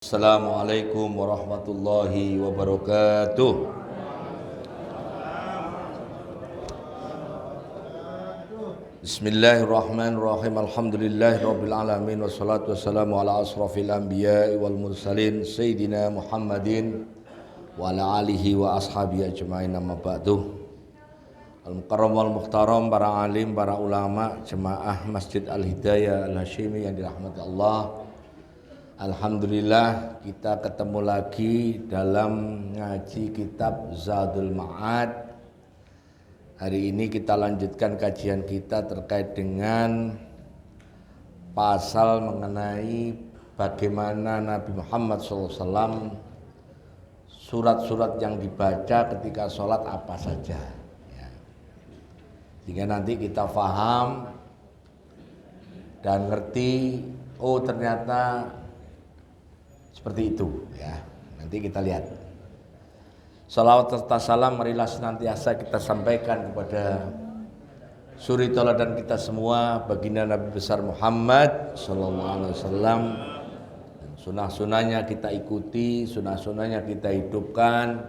Assalamualaikum warahmatullahi wabarakatuh. Bismillahirrahmanirrahim. Alhamdulillahirabbil alamin wassalatu wassalamu ala asrofil anbiya'i wal mursalin sayyidina Muhammadin wa ala alihi wa ashabihi ajmain, amma ba'du. Al-mukarram wal muhtaram, para alim, para ulama, jemaah Masjid Al-Hidayah Al-Hashimi yang dirahmati Allah. Alhamdulillah kita ketemu lagi dalam ngaji kitab Zadul Ma'ad. Hari ini kita lanjutkan kajian kita terkait dengan pasal mengenai bagaimana Nabi Muhammad SAW surat-surat yang dibaca ketika sholat apa saja ya. Sehingga nanti kita faham dan ngerti, oh ternyata seperti itu ya. Nanti kita lihat. Salawat serta salam marilah senantiasa kita sampaikan kepada suri tauladan kita semua, baginda Nabi besar Muhammad sallallahu alaihi wasallam. Sunah-sunahnya kita ikuti, sunah-sunahnya kita hidupkan.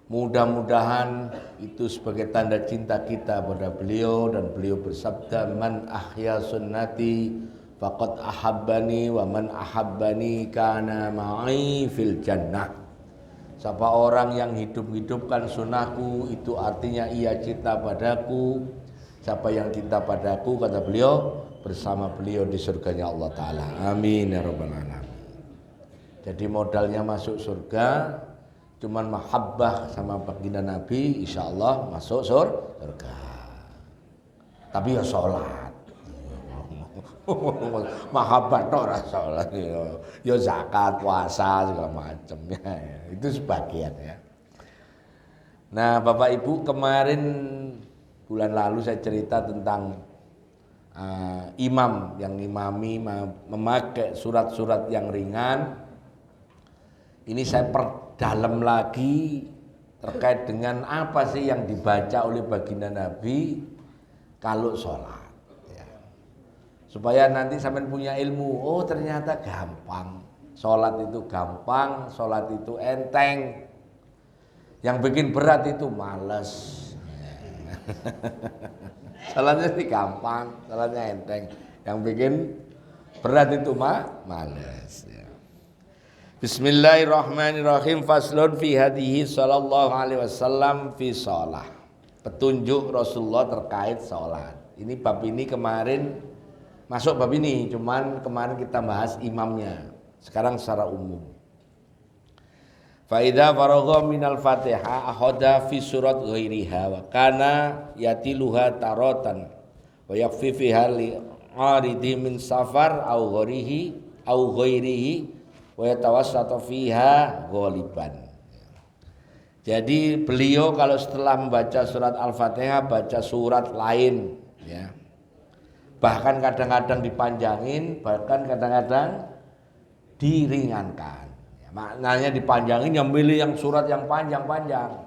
Mudah-mudahan itu sebagai tanda cinta kita pada beliau, dan beliau bersabda, man ahya sunnati faqad ahabbani wa man ahabbani kana ma'i fil jannah. Siapa orang yang hidup-hidupkan sunnahku, itu artinya ia cinta padaku. Siapa yang cinta padaku, kata beliau, bersama beliau di surganya Allah Ta'ala. Amin ya rabbal alamin. Jadi modalnya masuk surga cuman mahabbah sama baginda Nabi, insya Allah masuk surga. Tapi ya sholat. Mahabbah ora salat ya zakat, puasa segala macam ya. Itu sebagian ya. Nah, Bapak Ibu, kemarin bulan lalu saya cerita tentang imam yang imami memakai surat-surat yang ringan. Ini saya perdalam lagi terkait dengan apa sih yang dibaca oleh baginda Nabi kalau sholat. Supaya nanti sampean punya ilmu, oh ternyata gampang, sholat itu gampang, sholat itu enteng, yang bikin berat itu males. Sholatnya sih gampang, sholatnya enteng, yang bikin berat itu males. Bismillahirrahmanirrahim. Faslun fi hadihi sallallahu alaihi wasallam fi sholah. Petunjuk Rasulullah terkait sholat. Ini bab ini kemarin masuk bab ini, cuman kemarin kita bahas imamnya. Sekarang secara umum. Fa idza faragha minal Fatihah akhadha fi surat ghairiha wa kana yatiluha taratan wa yakfi fiha li aridi min safar au ghairihi wa yatawassatu fiha ghaliban. Jadi beliau kalau setelah membaca surat Al-Fatihah baca surat lain ya. Bahkan kadang-kadang dipanjangin, bahkan kadang-kadang diringankan. Ya, maknanya dipanjangin, yang milih yang surat yang panjang-panjang.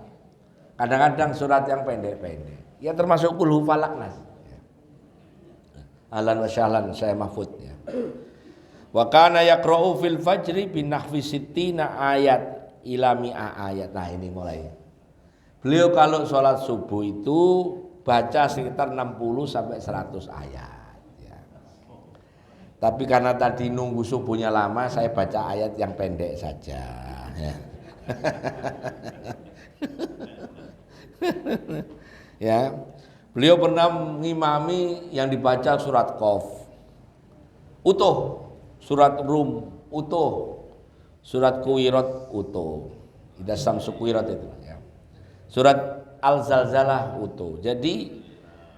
Kadang-kadang surat yang pendek-pendek. Ya termasuk Qul Falaq Nas. Ya. Ahlan wa sahlan, saya Mahfud ya. Wa kana yaqra'u fil fajri binahwi sittina ayat ila mi'a ayat. Nah, ini mulai. Beliau kalau sholat subuh itu baca sekitar 60 sampai 100 ayat. Tapi karena tadi nunggu subuhnya lama, saya baca ayat yang pendek saja ya. Ya. Beliau pernah mengimami yang dibaca surat Qaf utuh, surat Rum utuh, surat Kuwirat utuh. Idza samsu kuwirat itu ya. Surat Al-Zalzalah utuh. Jadi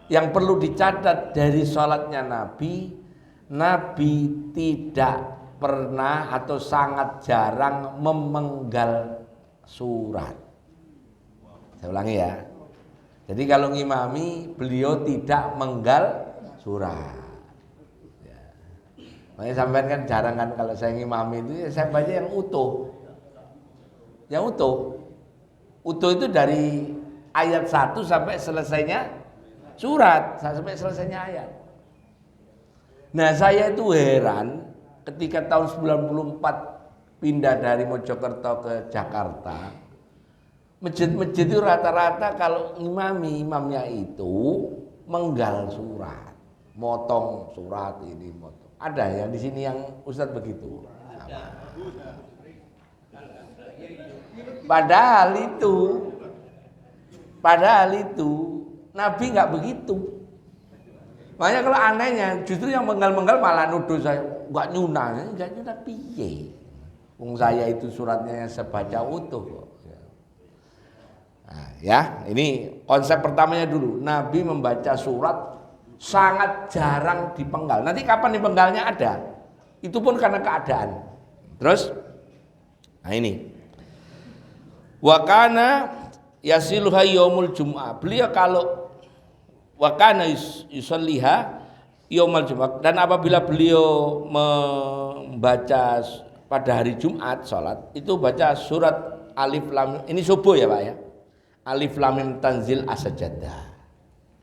yang perlu dicatat dari sholatnya Nabi tidak pernah atau sangat jarang memenggal surat. Saya ulangi ya. Jadi kalau ngimami beliau tidak menggal surat. Ya. Makanya sampean kan jarang kan kalau saya ngimami itu ya saya baca yang utuh. Yang utuh. Utuh itu dari ayat 1 sampai selesainya surat, sampai selesainya ayat. Nah, saya itu heran ketika tahun 94 pindah dari Mojokerto ke Jakarta, masjid-masjid itu rata-rata kalau imamnya itu menggal surat, motong surat ini, motong. Ada ya di sini yang Ustadz begitu. Padahal itu Nabi nggak begitu. Makanya kalau anehnya justru yang menggal-menggal malah nuduh saya nggak nyunah piye. Wong saya itu suratnya yang sebaca utuh kok. Nah, ya, ini konsep pertamanya dulu. Nabi membaca surat sangat jarang dipenggal. Nanti kapan dipenggalnya ada. Itu pun karena keadaan. Terus, nah ini. Wa kana yasiluha yaumul jum'ah. Beliau kalau wa kana yusalliha yaumul jum'ah, dan apabila beliau membaca pada hari Jumat salat itu baca surat Alif Lam Mim. Ini subuh ya Pak ya. Alif Lam Mim Tanzil As-Sajdah.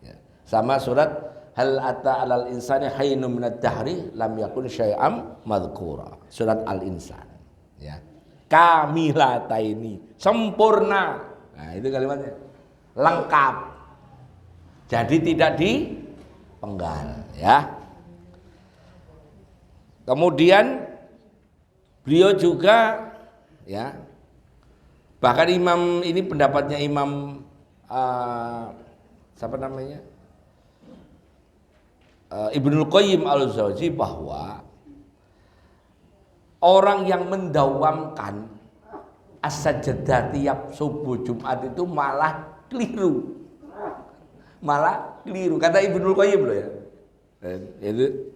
Ya. Sama surat Hal ata 'alal insani hainun minad dahri lam yakun syai'am madhkura. Surat Al-Insan. Ya. Kamilataini, sempurna. Nah, itu kalimatnya. Lengkap. Jadi tidak dipenggal, ya. Kemudian beliau juga ya, bahkan imam ini pendapatnya Imam siapa namanya? Ibnul Qayyim Al-Jauzi, bahwa orang yang mendawamkan as-sajdah tiap subuh Jumat itu malah keliru. Kata Ibnul Qayyim loh ya. Itu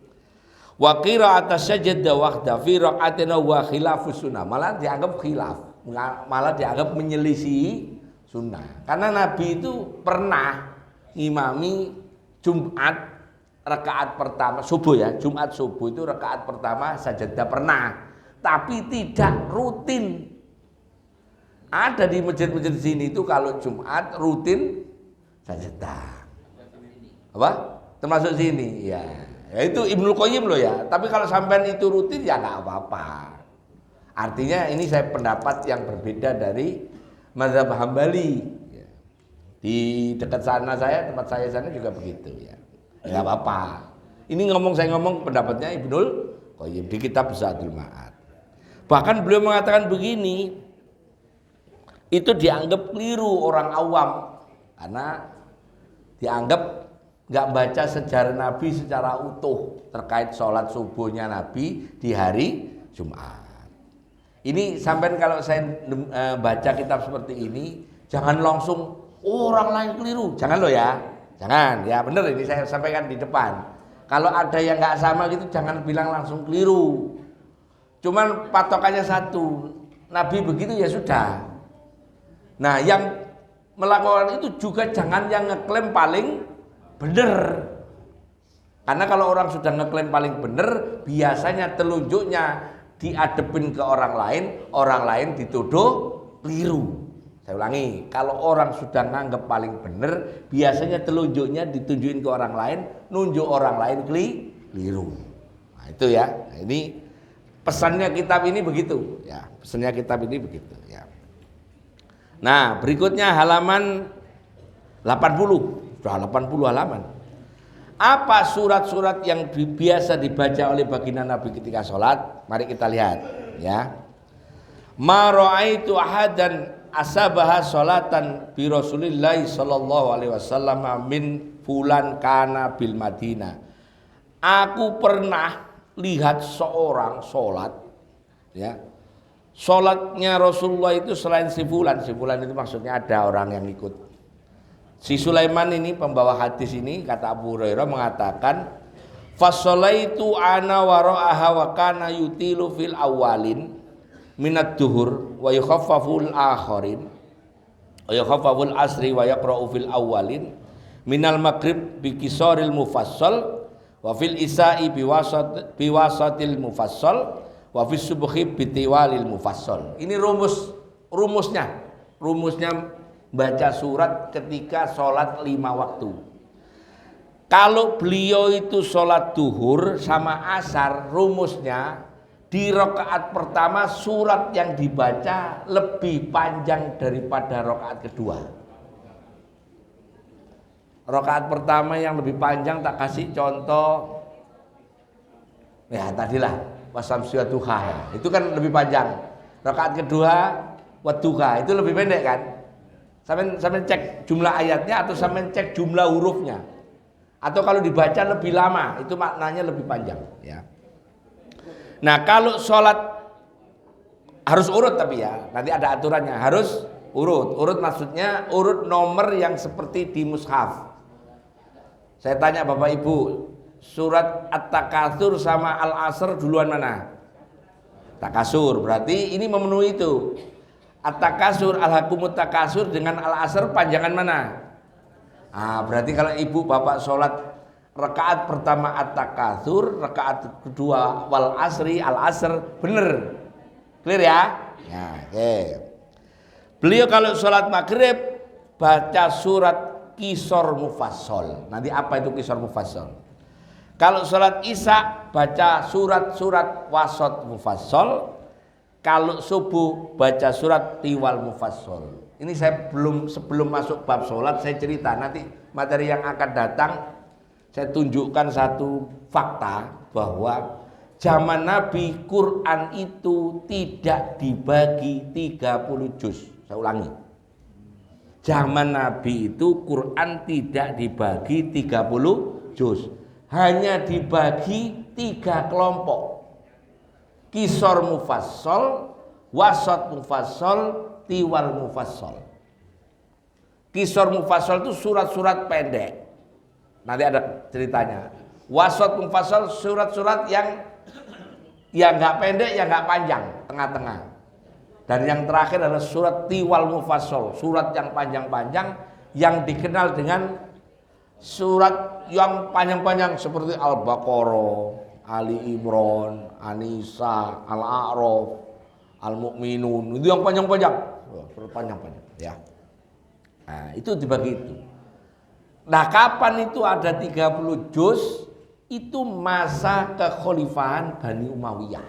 wa qira'at as-sajdah wahda fi raq'atin wa khilafus sunnah, malah dianggap khilaf, malah dianggap menyelisihi sunnah. Karena Nabi itu pernah ngimami Jumat rakaat pertama subuh ya, Jumat subuh itu rakaat pertama sajdah pernah, tapi tidak rutin. Ada di masjid-masjid sini itu kalau Jumat rutin sajdah. Apa? Termasuk sini ya. Ya itu Ibnul Qayyim loh ya. Tapi kalau sampean itu rutin ya nggak apa-apa. Artinya ini saya pendapat yang berbeda dari mazhab Hambali. Di dekat sana tempat saya sana juga begitu ya. Nggak apa-apa. Ini saya ngomong pendapatnya Ibnul Qayyim di kitab Zadul Ma'ad. Bahkan beliau mengatakan begini, itu dianggap keliru orang awam karena dianggap nggak baca sejarah Nabi secara utuh terkait sholat subuhnya Nabi di hari Jumat. Ini sampai kalau saya baca kitab seperti ini, jangan langsung orang lain keliru, jangan loh ya, jangan ya, bener ini saya sampaikan di depan. Kalau ada yang nggak sama gitu, jangan bilang langsung keliru. Cuman patokannya satu, Nabi begitu ya sudah. Nah, yang melakukan itu juga jangan yang ngeklaim paling benar. Karena kalau orang sudah ngeklaim paling benar, biasanya telunjuknya diadepin ke orang lain dituduh keliru. Saya ulangi, kalau orang sudah nganggap paling benar, biasanya telunjuknya ditunjukin ke orang lain, nunjuk orang lain keliru. Nah, itu ya. Nah, ini pesannya kitab ini begitu, ya. Pesannya kitab ini begitu, ya. Nah, berikutnya halaman 80. Sudah 80 halaman. Apa surat-surat yang biasa dibaca oleh baginda Nabi ketika sholat? Mari kita lihat, ya. Ma ra'aitu ahadan asabaha sholatan bi Rasulillahi sallallahu alaihi wasallam min fulan kana bil Madinah. Aku pernah lihat seorang sholat, ya. Sholatnya Rasulullah itu selain si fulan itu maksudnya ada orang yang ikut. Si Sulaiman ini pembawa hadis ini, kata Abu Hurairah mengatakan, fasolaitu ana wara'aha wa kana yutilu fil awalin minad duhur wa yukhaffaful akharin wa yukhaffaful asri wa yaqra'u fil awalin minal maghrib bi qisaril mufassal wa fil isai biwasatil mufassal wa fis subhi bitiwalil mufassal. Ini rumusnya baca surat ketika sholat 5 waktu. Kalau beliau itu sholat duhur sama asar, rumusnya di rakaat pertama surat yang dibaca lebih panjang daripada rakaat kedua. Rakaat pertama yang lebih panjang tak kasih contoh. Ya tadilah wasamsi wadduha. Itu kan lebih panjang. Rakaat kedua wadduha itu lebih pendek kan? Sampai cek jumlah ayatnya atau sampai cek jumlah hurufnya. Atau kalau dibaca lebih lama, itu maknanya lebih panjang ya. Nah, kalau sholat harus urut tapi ya, nanti ada aturannya, harus urut. Urut maksudnya urut nomor yang seperti di mushaf. Saya tanya Bapak Ibu, surat At-Takatsur sama Al-Asr duluan mana? Takasur, berarti ini memenuhi itu. At-Takatsur, Al-Hakumut Takasur dengan Al-Asr panjangan mana? Berarti kalau ibu bapak sholat rakaat pertama At-Takatsur, rakaat kedua wal asri Al-Asr, bener, clear ya? Ya, oke. Beliau kalau sholat maghrib baca surat Qisar Mufassal. Nanti apa itu Qisar Mufassal? Kalau sholat isya baca surat-surat Wasat Mufassal. Kalau subuh baca surat Tiwal Mufassal. Ini saya sebelum masuk bab sholat saya cerita, nanti materi yang akan datang saya tunjukkan satu fakta bahwa zaman Nabi Quran itu tidak dibagi 30 juz. Saya ulangi. Zaman Nabi itu Quran tidak dibagi 30 juz. Hanya dibagi 3 kelompok. Qisar Mufassal, Wasat Mufassal, Tiwal Mufassal. Qisar Mufassal itu surat-surat pendek. Nanti ada ceritanya. Wasat Mufassal surat-surat yang nggak pendek, yang nggak panjang, tengah-tengah. Dan yang terakhir adalah surat Tiwal Mufassal, surat yang panjang-panjang yang dikenal dengan surat yang panjang-panjang seperti Al-Baqarah, Ali Imran, An-Nisa, Al-A'raf, Al-Mu'minun. Itu yang panjang-panjang. Panjang-panjang ya. Nah, itu dibagi itu. Nah, kapan itu ada 30 juz? Itu masa kekhalifahan Bani Umayyah.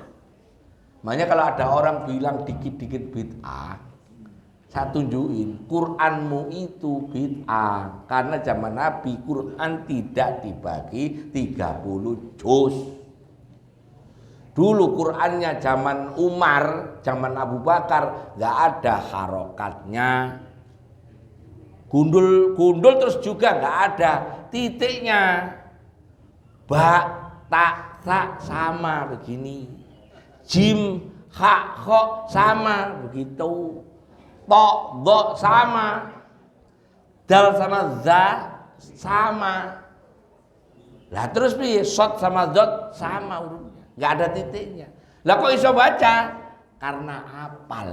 Makanya kalau ada orang bilang dikit-dikit bid'ah, saya tunjukin Quranmu itu bid'ah. Karena zaman Nabi Quran tidak dibagi 30 juz. Dulu Qurannya zaman Umar, zaman Abu Bakar nggak ada harokatnya. Gundul terus juga nggak ada titiknya. Ba, ta, sa sama begini. Jim, ha, kho sama begitu. To, do sama. Dal sama za sama. Lah terus nih shot sama dot sama urutnya. Nggak ada titiknya. Lah kok iso baca? Karena hafal.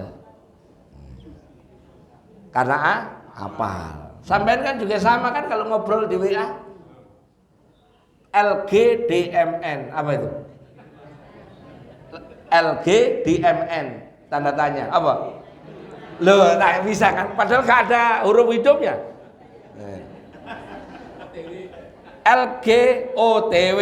Karena hafal. Sampean kan juga sama kan kalau ngobrol di WA. LGDMN apa itu? LGDMN tanda tanya apa? Loh, nah bisa kan? Padahal nggak ada huruf hidupnya. LGOTW.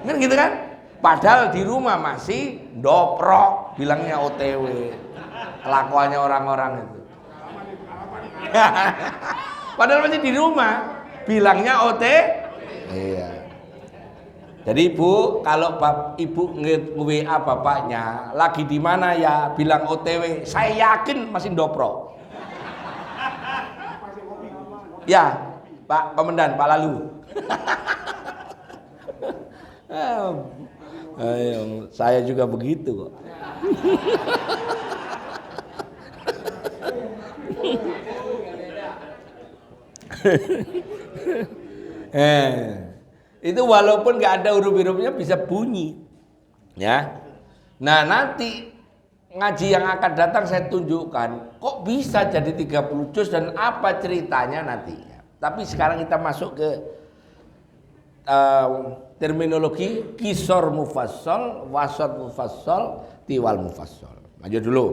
Kan gitu kan? Padahal di rumah masih doprok bilangnya OTW. Kelakuannya orang-orang itu. Padahal masih di rumah bilangnya OT. Iya. Jadi ibu, kalau ibu nge-WA bapaknya lagi di mana ya bilang OTW, saya yakin masih doprok. Ya, Pak Komandan, Pak Lalu. Saya juga begitu kok. Itu walaupun nggak ada huruf-hurufnya bisa bunyi, ya. Nah nanti ngaji yang akan datang saya tunjukkan kok bisa jadi 30 juz dan apa ceritanya nanti. Tapi sekarang kita masuk ke terminologi Qisar Mufassal, Wasat Mufassal, Tiwal Mufassal. Maju dulu.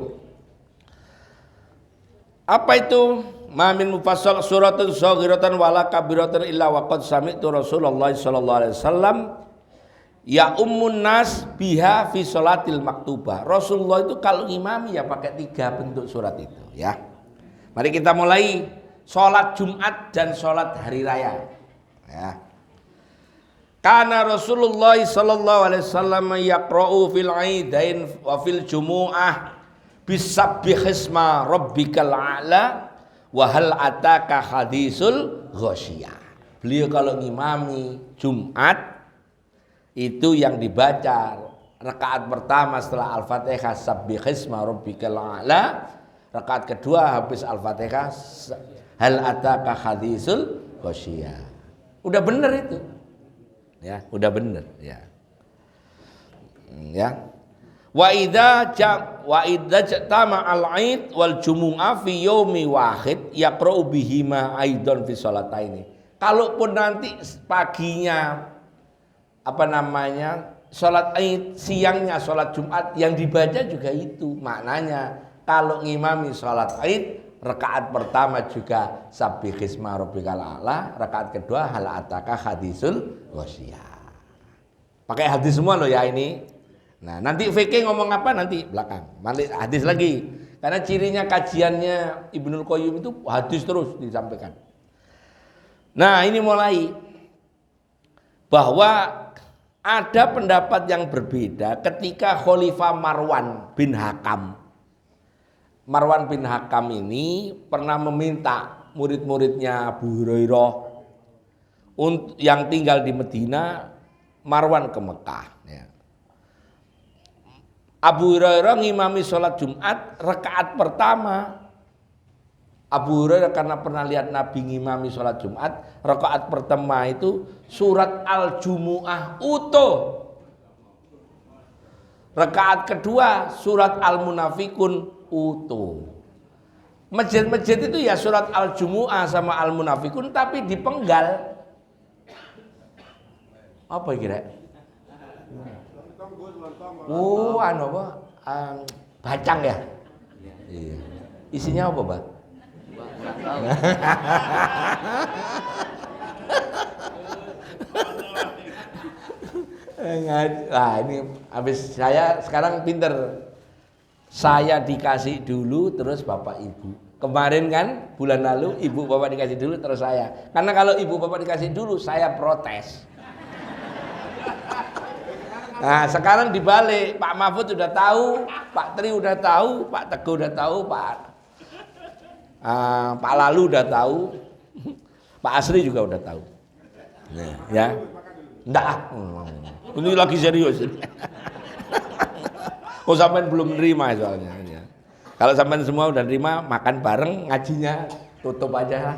Apa itu? Ma min mufassal suratun shaghiratan wala kabiratan illa waqad sami'tu Rasulullah sallallahu alaihi wasallam Ya ummun nas biha fi sholatil maktubah. Rasulullah itu kalau ngimami ya pakai 3 bentuk surat itu ya. Mari kita mulai sholat Jumat dan sholat hari raya ya. Karena Rasulullah sallallahu alaihi wasallam yaqra'u fil aidain wa fil jumu'ah bisabbihisma rabbikal a'la wa hal ataka hadisul ghasyiyah. Beliau kalau ngimami Jumat itu yang dibaca rakaat pertama setelah Al-Fatihah sabbihisma rabbikal a'la, rakaat kedua habis Al-Fatihah hal ataka hadisul ghasyiyah. Udah bener itu. Ya, udah bener ya. Ya. Wa idza ja'tama al-'id wal jumu'ah fi yaumi wahid yaqra'u bihima aidan fi sholataini. Kalaupun nanti paginya salat Id, siangnya salat Jumat, yang dibaca juga itu. Maknanya kalau ngimami salat Id, rakaat pertama juga sabbihisma rabbikal a'la, rakaat kedua hal ataka hadisul ghasyiyah. Pakai hadis semua loh ya ini. Nah, nanti fikih ngomong apa nanti belakang. Balik hadis lagi. Karena cirinya kajiannya Ibnul Qayyim itu hadis terus disampaikan. Nah, ini mulai bahwa ada pendapat yang berbeda ketika Khalifah Marwan bin Hakam. Marwan bin Hakam ini pernah meminta murid-muridnya Abu Hurairah yang tinggal di Medina, Marwan ke Mekah. Ya. Abu Hurairah ngimami sholat Jumat rakaat pertama. Abu Hurairah karena pernah lihat Nabi ngimami sholat Jumat, rakaat pertama itu surat Al-Jumu'ah utuh. Rakaat kedua surat Al-Munafikun utuh. Masjid-masjid itu ya surat Al-Jumu'ah sama Al-Munafikun tapi dipenggal. Apa kira? Apa? Bacang ya? Iya. Isinya apa, Pak? Nah, ini habis saya sekarang pinter. Saya dikasih dulu terus Bapak Ibu. Kemarin kan bulan lalu Ibu Bapak dikasih dulu terus saya. Karena kalau Ibu Bapak dikasih dulu saya protes. Nah, sekarang dibalik, Pak Mahfud sudah tahu, Pak Tri udah tahu, Pak Teguh udah tahu, Pak Lalu udah tahu, Pak Asri juga udah tahu. Nah, ya. Enggak. Ini lagi serius. Kok sampean belum nerima soalnya ya. Kalau sampean semua udah nerima, makan bareng, ngajinya tutup aja.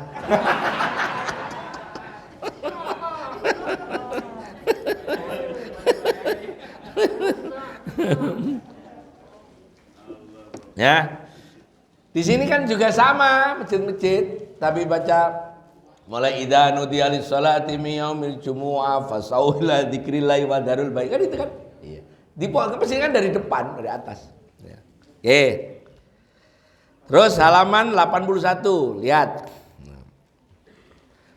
Ya. Di sini kan juga sama masjid-masjid, tapi baca mulai idza nudiya lis-salati min yaumil jumu'ah fasau ila dzikrillah wa darul bai'. Kan itu kan? Iya. Di sini kan dari depan, dari atas. Ya. Oke. Terus halaman 81, lihat.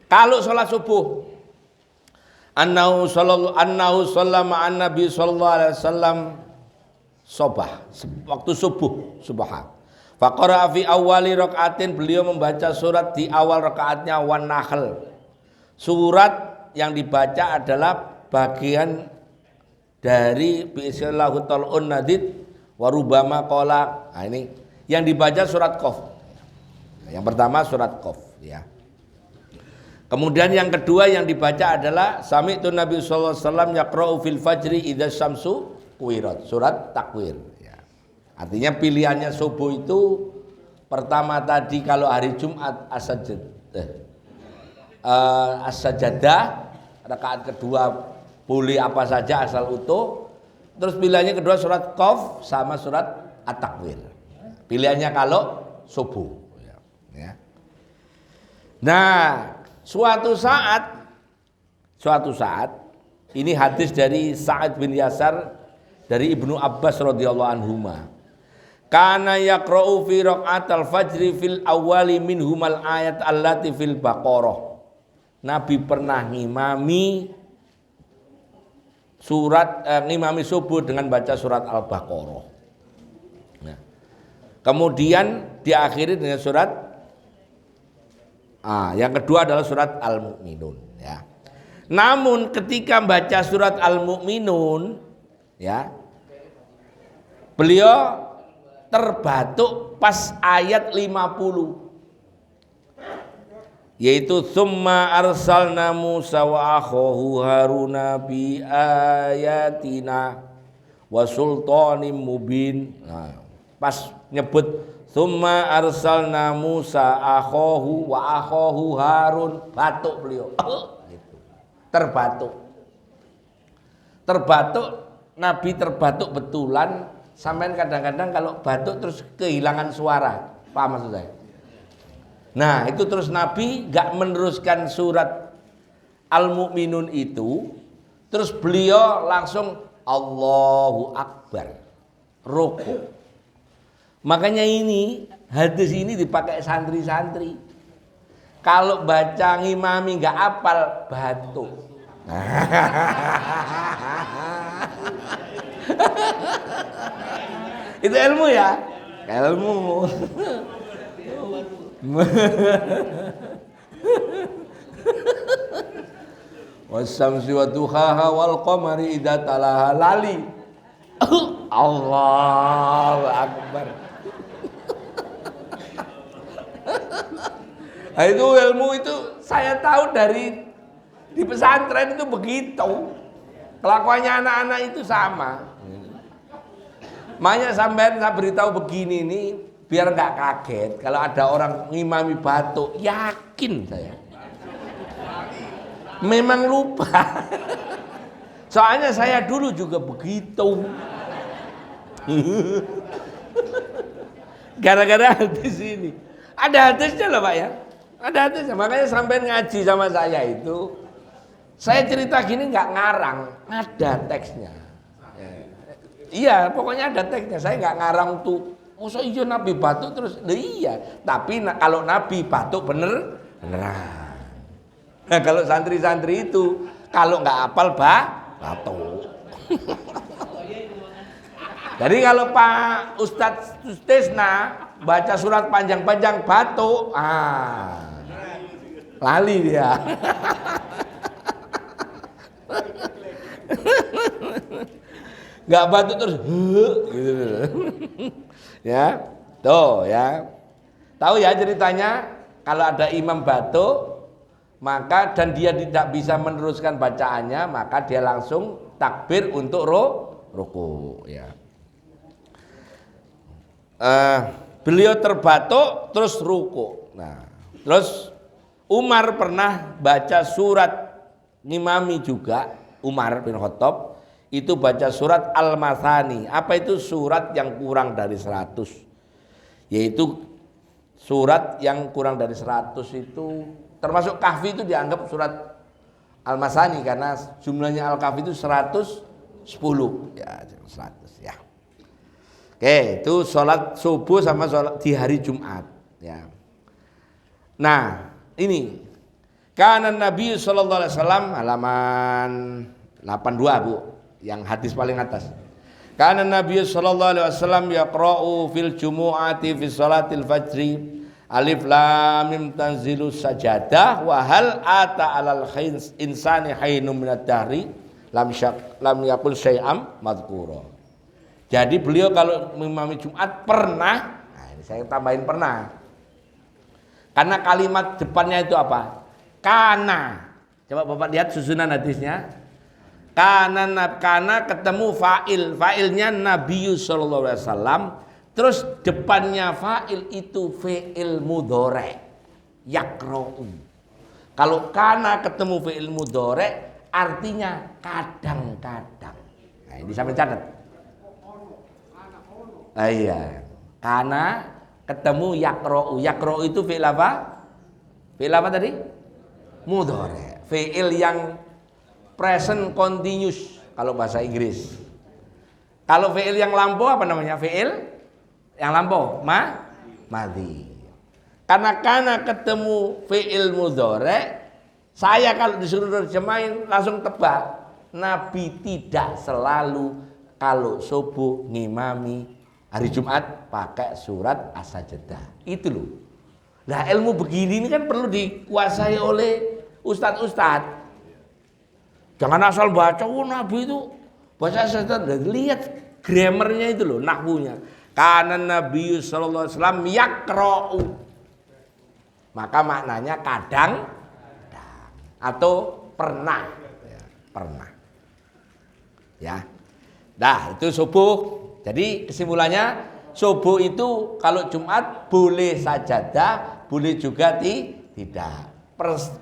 Kalau sholat subuh annahu sallama an-nabi sallallahu alaihi wasallam sobah, waktu subuh, subha. Faqara fi awali rakaatin, beliau membaca surat di awal rakaatnya wan nahl. Surat yang dibaca adalah bagian dari bi'islahu tal'un nadid warubama qala. Nah, ini yang dibaca surat Qaf. Yang pertama surat Qaf ya. Kemudian yang kedua yang dibaca adalah sami'tu Nabi sallallahu alaihi wasallam yaqra'u fil fajri idza syamsu kuwirat, surat Takwir ya. Artinya pilihannya subuh itu pertama tadi kalau hari Jumat as-sajadah, rakaat kedua boleh apa saja asal utuh. Terus pilihannya kedua surat Qaf sama surat At-Takwir. Pilihannya kalau subuh ya. Nah, suatu saat ini hadis dari Sa'ad bin Yasar dari Ibnu Abbas radhiyallahu anhuma. Kana yaqra'u fi raqatal fajri fil awwali minhumal ayat allati fil Baqarah. Nabi pernah ngimami ngimami subuh dengan baca surat Al-Baqarah. Nah, kemudian diakhiri dengan surat yang kedua adalah surat Al-Mu'minun ya. Namun ketika baca surat Al-Mu'minun ya, beliau terbatuk pas ayat 50, yaitu summa arsalna Musa wa akhahu Haruna bi ayatina wa sultanim mubin. Nah, pas nyebut summa arsalna Musa akhahu wa akhahu Harun, batuk beliau. Gitu. Terbatuk, Nabi terbatuk betulan. Sampai kadang-kadang kalau batuk terus kehilangan suara, paham maksud saya? Nah itu terus Nabi gak meneruskan surat Al-Mu'minun itu, terus beliau langsung Allahu Akbar, rukuk. Makanya ini hadis ini dipakai santri-santri. Kalau baca ngimami gak apal, batuk. Itu ilmu ya, ilmu. Wasamsi wa duhaha wal qamari idza talaha lali. Allahu Akbar. Nah, itu ilmu itu saya tahu dari di pesantren itu begitu. Kelakuannya anak-anak itu sama. Makanya sampean saya beritahu begini nih biar nggak kaget kalau ada orang ngimami batuk, yakin saya memang lupa. Soalnya saya dulu juga begitu. Gara-gara hadis ini. Ada hadisnya loh Pak ya, ada hadisnya. Makanya sampean ngaji sama saya itu, saya cerita gini nggak ngarang, ada teksnya. Iya, pokoknya ada teksnya. Saya nggak ngarang tuh. Masa iya Nabi batuk terus? Nah, iya. Tapi kalau Nabi batuk beneran. Nah, kalau santri-santri itu kalau nggak hafal batuk. Jadi kalau Pak Ustadz Tisna baca surat panjang-panjang batuk, lali dia. Nggak batuk terus gitu. Ya, tuh ya. Tahu ya ceritanya, kalau ada imam batuk, maka dan dia tidak bisa meneruskan bacaannya, maka dia langsung takbir untuk ruku ya. Beliau terbatuk terus ruku. Nah, terus Umar pernah baca surat ngimami juga, Umar bin Khattab itu baca surat Al-Masani. Apa itu? Surat yang kurang dari 100. Yaitu surat yang kurang dari 100 itu termasuk Kahfi itu dianggap surat Al-Masani karena jumlahnya Al-Kahfi itu 110 ya, 100 ya. Oke, itu sholat subuh sama sholat di hari Jumat ya. Nah, ini karena Nabi SAW halaman 82 Bu, yang hadis paling atas. Karena Nabi sallallahu alaihi wasallam yaqra'u fil jumu'ati fi salatil fajri alif lam mim tanzilus sajadah wa hal ata alal insani hainum minad dahri lam yakul syai'am madhkura. Jadi beliau kalau mengimami Jumat pernah, nah ini saya tambahin pernah. Karena kalimat depannya itu apa? Kana. Coba Bapak lihat susunan hadisnya. Karena ketemu fa'ilnya Nabi sallallahu alaihi wasallam, terus depannya fa'il itu fi'il mudhari yaqra'u. Kalau kana ketemu fi'il mudhari artinya kadang-kadang. Nah, ini sampai catat. Iya. Kana ketemu yaqra'u. Yaqra'u itu fi'il apa? Fi'il apa tadi? Mudhari. Fi'il yang present continuous kalau bahasa Inggris. Kalau fi'il yang lampau apa namanya? Fi'il yang lampau madhi. Karena ketemu fi'il mudhari, saya kalau disuruh terjemahin langsung tebak. Nabi tidak selalu kalau subuh ngimami hari Jumat pakai surat As-Sajdah. Itu loh. Nah, ilmu begini ini kan perlu dikuasai oleh ustadz-ustadz. Jangan asal baca, Nabi itu baca As-Sajdah. Lihat grammarnya itu loh, nahwunya. Karena Nabi sallallahu alaihi wasallam yaqra'u. Maka maknanya kadang atau pernah. Ya, pernah. Ya. Nah, itu subuh. Jadi kesimpulannya subuh itu kalau Jumat boleh sajadah, boleh juga tidak.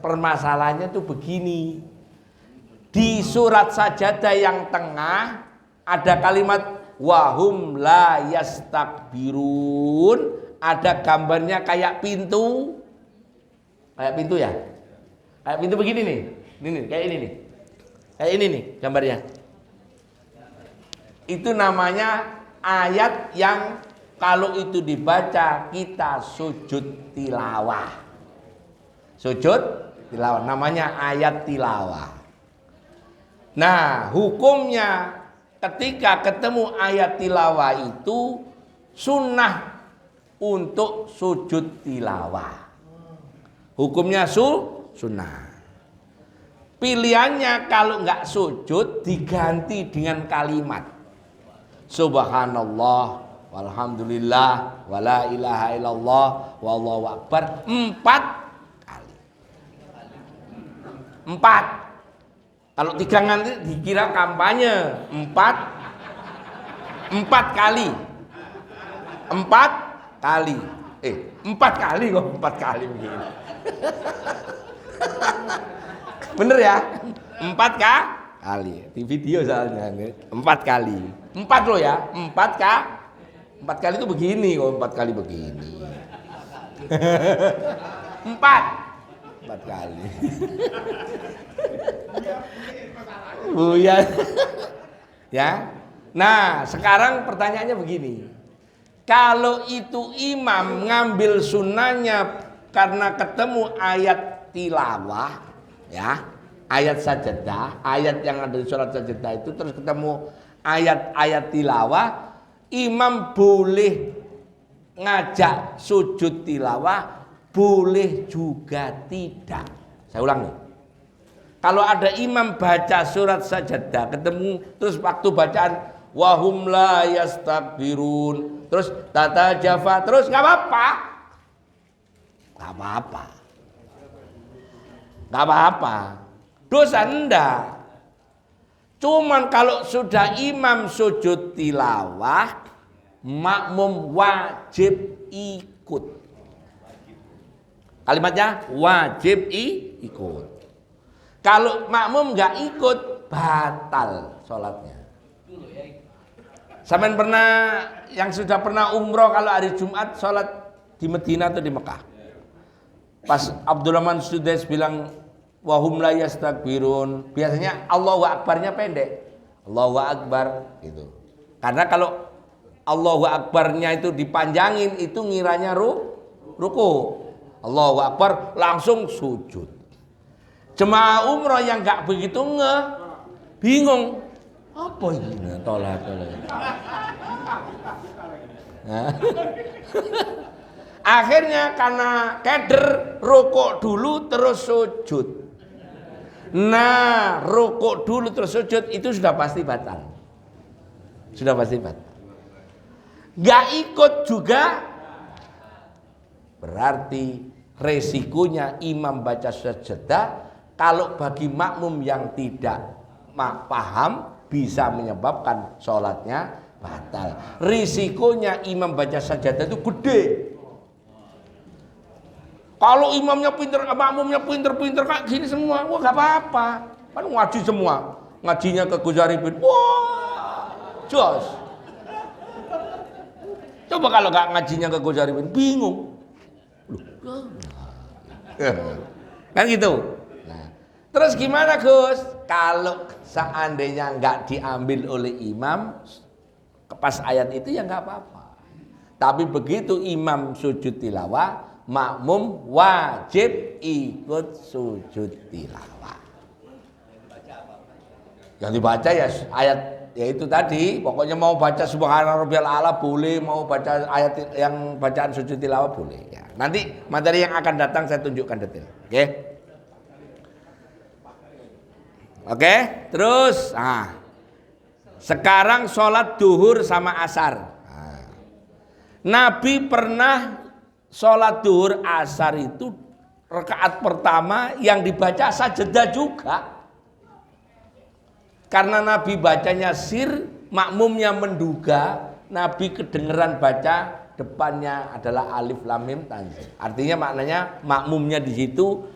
Permasalahannya tuh begini. Di surat sajadah yang tengah ada kalimat wahum la yastakbirun, ada gambarnya kayak pintu. Kayak pintu ya? Kayak pintu begini nih. Ini kayak ini nih. Kayak ini nih gambarnya. Itu namanya ayat yang kalau itu dibaca kita sujud tilawah. Sujud tilawah namanya ayat tilawah. Nah, hukumnya ketika ketemu ayat tilawah itu sunnah untuk sujud tilawah. Hukumnya sunnah. Pilihannya kalau nggak sujud diganti dengan kalimat Subhanallah, walhamdulillah, wala ilaha illallah, wallahu akbar 4 kali. 4. Kalau 3 nanti dikira kampanye. 4 kali. 4 kali. 4 kali kok 4 kali begini. Bener ya? 4 kali. Di video soalnya 4 kali. 4 loh ya. 4 kali itu begini kok 4 kali begini. 4 kali. Buya. Ya. Nah, sekarang pertanyaannya begini. Kalau itu imam ngambil sunnahnya karena ketemu ayat tilawah, ya, ayat sajadah, ayat yang ada di surat sajadah itu terus ketemu ayat-ayat tilawah, imam boleh ngajak sujud tilawah, boleh juga tidak. Saya ulang nih. Kalau ada imam baca surat sajadah ketemu terus waktu bacaan wahum la yastakbirun terus tata jafa terus nggak apa-apa. Nggak apa-apa. Nggak apa-apa. Dosa enggak. Cuman kalau sudah imam sujud tilawah, makmum wajib ikut. Kalimatnya wajib ikut. Kalau makmum nggak ikut, batal sholatnya. Sampean pernah yang sudah pernah umroh kalau hari Jumat sholat di Medina atau di Mekah? Pas Abdurrahman Sudais bilang wahum la yastakbirun, biasanya Allahu Akbarnya pendek. Allahu Akbar gitu. Karena kalau Allahu Akbarnya itu dipanjangin itu ngiranya ruku. Allahu Akbar langsung sujud. Jemaah umroh yang enggak begitu bingung. Apa ini? Tolak. Akhirnya karena keder rukuk dulu terus sujud. Nah, rukuk dulu terus sujud itu sudah pasti batal. Sudah pasti batal. Gak ikut juga berarti resikonya imam baca sajadah kalau bagi makmum yang tidak paham bisa menyebabkan sholatnya batal. Risikonya imam baca sajadah itu gede. Kalau imamnya pinter, makmumnya pinter kayak gini semua, wah gak apa-apa. Kan ngaji semua, ngajinya ke Gus Arifin, wah jos. Coba kalau gak ngajinya ke Gus Arifin, bingung. Kan gitu. Nah, terus gimana Gus? Kalau seandainya nggak diambil oleh imam, pas ayat itu ya nggak apa-apa. Tapi begitu imam sujud tilawah, makmum wajib ikut sujud tilawah. Yang dibaca ya ayat ya itu tadi, pokoknya mau baca subhana rabbiyal a'la boleh, mau baca ayat yang bacaan sujud tilawah boleh ya. Nanti materi yang akan datang saya tunjukkan detail. Oke. Oke, terus sekarang sholat duhur sama asar. Nabi pernah sholat duhur asar itu rakaat pertama yang dibaca sajadah juga. Karena Nabi bacanya sir, makmumnya menduga Nabi kedengeran baca depannya adalah alif lam mim tanzil. Artinya maknanya makmumnya di situ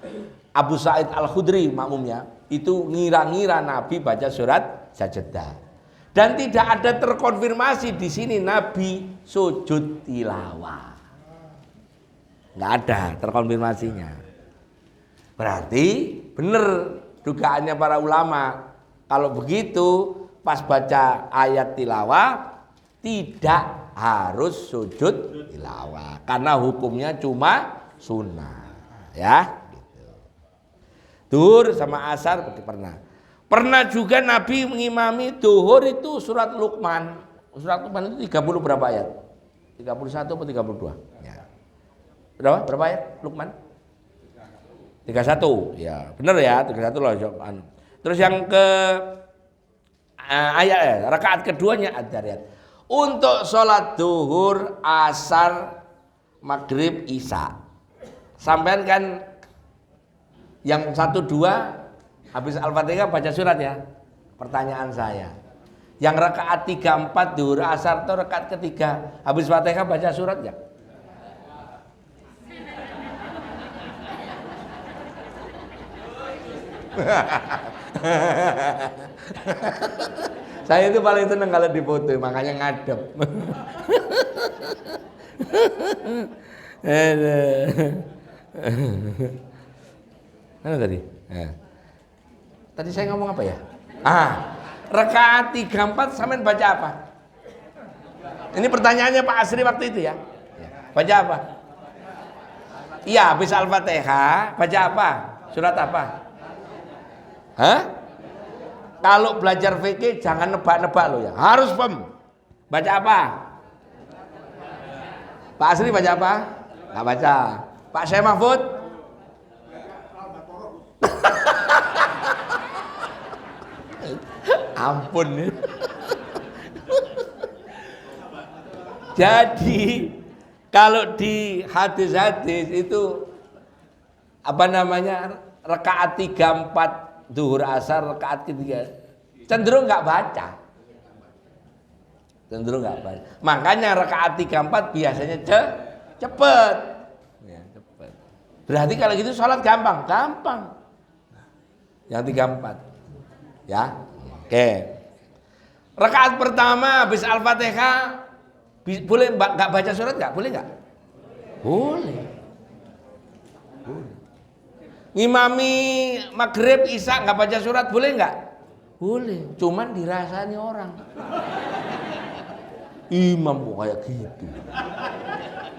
Abu Sa'id Al-Khudri makmumnya itu ngira-ngira Nabi baca surat sajadah. Dan tidak ada terkonfirmasi di sini Nabi sujud tilawah. Nggak ada terkonfirmasinya. Berarti benar dugaannya para ulama. Kalau begitu pas baca ayat tilawah tidak harus sujud tilawah. Karena hukumnya cuma sunnah. Ya. Gitu. Duhur sama asar pernah. Pernah juga Nabi mengimami duhur itu surat Luqman. Surat Luqman itu 30 berapa ayat? 31 atau 32? Ya. Berapa ayat Luqman? 31. Ya, benar ya, 31 loh. Terus yang ke ayat ya, rakaat keduanya Ad-Dariyat. Untuk sholat duhur, asar, maghrib, isya. Sampean kan yang 1, 2 habis Al-Fatihah baca surat ya. Pertanyaan saya. Yang rakaat 3, 4 duhur asar atau rakaat ketiga habis Fatihah baca surat ya? Saya itu paling seneng kalau difoto, makanya ngadep. Mana tadi? Tadi saya ngomong apa ya? Rakaat 3, 4 sampean baca apa? Ini pertanyaannya Pak Asri waktu itu ya. Baca apa? Iya, habis Al-Fatihah baca apa? Surat apa? Kalau belajar fikih jangan nebak-nebak lo ya. Harus pem. Baca apa? Pak Asri baca apa? Nggak baca. Pak Syekh Mahfud? Ampun. Jadi kalau di hadis-hadis itu apa namanya rakaat 3, 4 duhur asar rakaat ketiga cenderung nggak baca. Makanya rakaat 3, 4 biasanya cepet. Ya, cepet. Berarti kalau gitu sholat gampang. Yang 3, 4. Ya. Oke. Rakaat pertama habis Al-Fatihah boleh nggak baca surat nggak? Boleh nggak? Boleh. Ngimami maghrib isya nggak baca surat boleh nggak? Boleh. Cuman dirasani orang. Imam kok kayak gitu.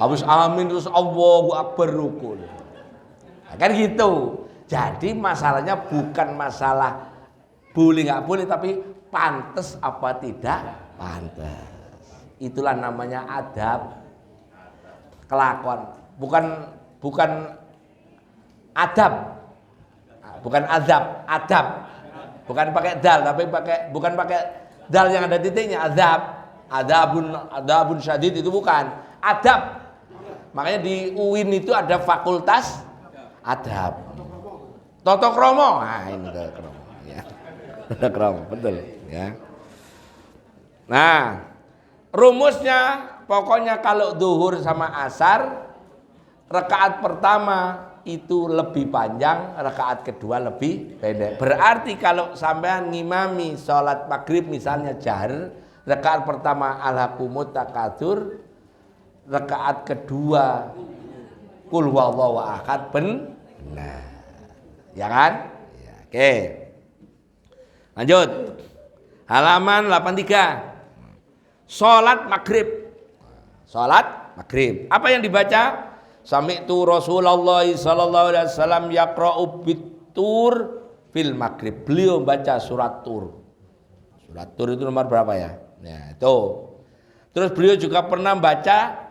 Habis amin terus Allahu Akbar rukun. Nah, kan gitu. Jadi masalahnya bukan masalah boleh nggak boleh, tapi pantas apa tidak pantas. Itulah namanya adab, kelakuan. Bukan adab, bukan azab, adab. Bukan pakai dal, tapi bukan pakai dal yang ada titiknya. Adabun syadid itu bukan. Adab. Makanya di UIN itu ada fakultas adab. Toto kromo, ini toto kromo. Ya. Toto kromo, betul. Ya. Nah, rumusnya pokoknya kalau duhur sama asar, rakaat pertama itu lebih panjang, rakaat kedua lebih pendek. Berarti kalau sampean ngimami sholat maghrib misalnya jahar, rakaat pertama alhaqumut takatsur, rakaat kedua qul huwallahu ahad benar. Ya kan? Ya, oke. Lanjut. Halaman 83. Sholat maghrib. Apa yang dibaca? Sami'tu Rasulullah sallallahu alaihi wasallam yaqra'u bitur fil maghrib. Beliau baca surat Tur. Surat Tur itu nomor berapa ya? Ya, itu. Terus beliau juga pernah baca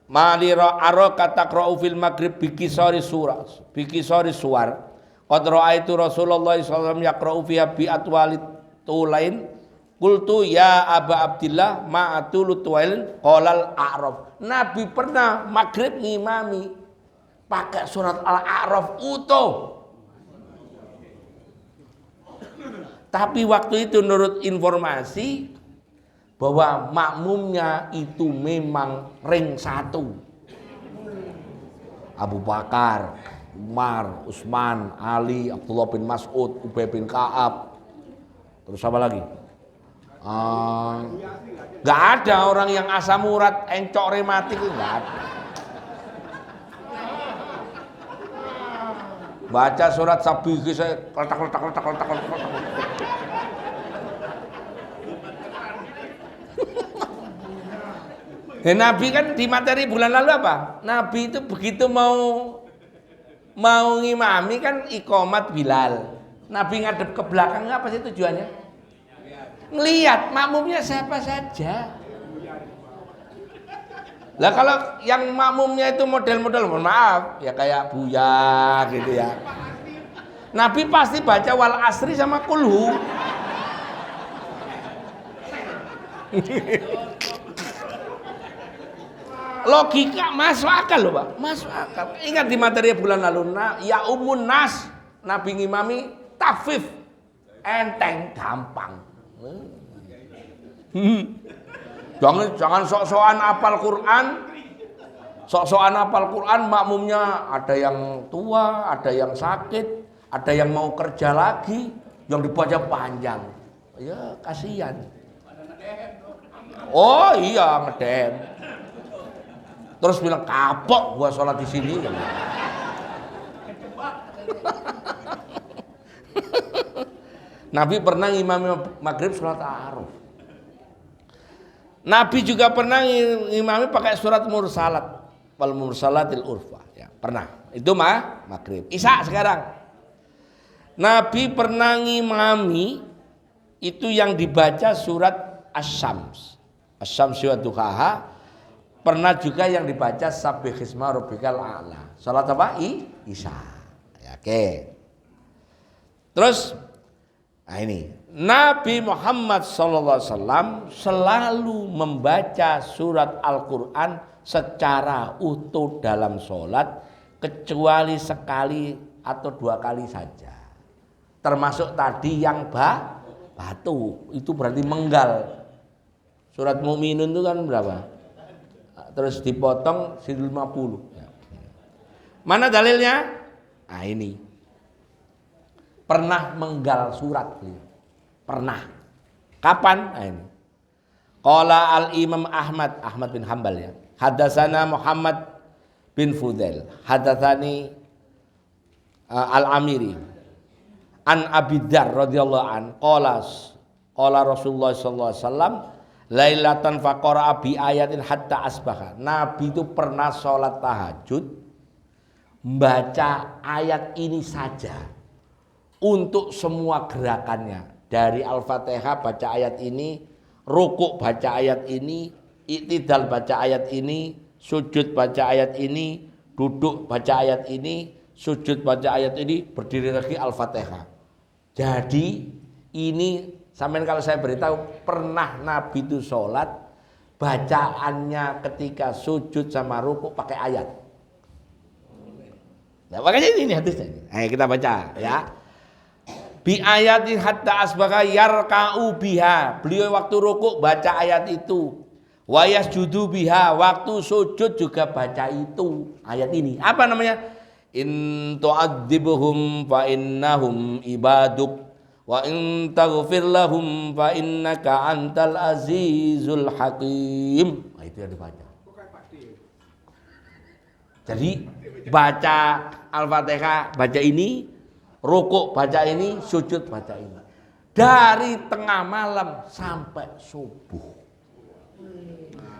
Malira aro kata qra'u fil maghrib bikisori surah, bikisori suar. Qad ra'aitu Rasulullah sallallahu alaihi wasallam yaqra'u fiha bi atwalit tulain. Qultu ya Aba Abdillah ma'atul tuwailin qalal a'raf. Nabi pernah maghrib ngimami pakai surat Al-A'raf utuh. Tapi waktu itu menurut informasi bahwa makmumnya itu memang ring satu. Abu Bakar, Umar, Utsman, Ali, Abdullah bin Mas'ud, Ubay bin Ka'ab. Terus apa lagi? Gak ada orang yang asam urat, encok rematik, gak ada. Baca surat Sabih saya letak. Nabi kan di materi bulan lalu apa? Nabi itu begitu mau ngimami kan iqamat Bilal. Nabi ngadep ke belakang apa sih tujuannya? Ngelihat makmumnya siapa saja. Lah kalau yang makmumnya itu model-model mohon maaf ya kayak Buya gitu ya. Nabi pasti baca wal asri sama kulhu. Logika masuk akal loh Pak, masuk akal. Ingat di materi bulan lalu, ya umun nas, Nabi ngimami tafif, enteng, gampang. Jangan sok-sokan apal Quran, sok-sokan apal Quran, makmumnya ada yang tua, ada yang sakit, ada yang mau kerja lagi, yang dibaca panjang. Ya kasihan. Oh iya ngedem. Terus bilang kapok gua sholat di sini. Nabi pernah ngimami maghrib sholat ta'aruf. Nabi juga pernah ngimami pakai surat mursalat, wal mursalatil urfa. Ya, pernah. Itu maghrib. Isya sekarang. Nabi pernah ngimami itu yang dibaca surat Asy-Syams. Asy-Syams wa duhaha. Pernah juga yang dibaca Sabbihisma rabbikal a'la. Salat apa? Isya. Ya, oke. Terus ini Nabi Muhammad SAW selalu membaca surat Al-Quran secara utuh dalam sholat kecuali sekali atau dua kali saja. Termasuk tadi yang batu itu berarti menggal. Surat Mu'minun itu kan berapa? Terus dipotong 50. Mana dalilnya? Nah ini. Pernah menggal surat beliau. Pernah. Kapan? Nah ini. Qala al-Imam Ahmad bin Hanbal ya. Hadatsana Muhammad bin Fudail. Hadatsani Al-Amiri. An Abi Dzar radhiyallahu an qala Rasulullah sallallahu alaihi wasallam lailatan faqara bi ayatin hatta asbaha. Nabi itu pernah sholat tahajud membaca ayat ini saja untuk semua gerakannya. Dari Al-Fatihah baca ayat ini, rukuk baca ayat ini, i'tidal baca ayat ini, sujud baca ayat ini, duduk baca ayat ini, sujud baca ayat ini, berdiri lagi Al-Fatihah. Jadi ini sampean kalau saya beritahu pernah Nabi itu sholat bacaannya ketika sujud sama rukuk pakai ayat. Nah, makanya ini hadisnya. Ayo kita baca ya. Bi ayatin hatta asbaha yarka'u biha. Beliau waktu rukuk baca ayat itu. Wa yasjudu biha, waktu sujud juga baca itu ayat ini. Apa namanya? In tu'adzibhum fa innahum ibaduk wa in taghfir lahum fa innaka antal azizul hakim. Nah, itu yang dibaca. Jadi baca Al-Fatihah baca ini, rukuk baca ini, sujud baca ini. Dari tengah malam sampai subuh.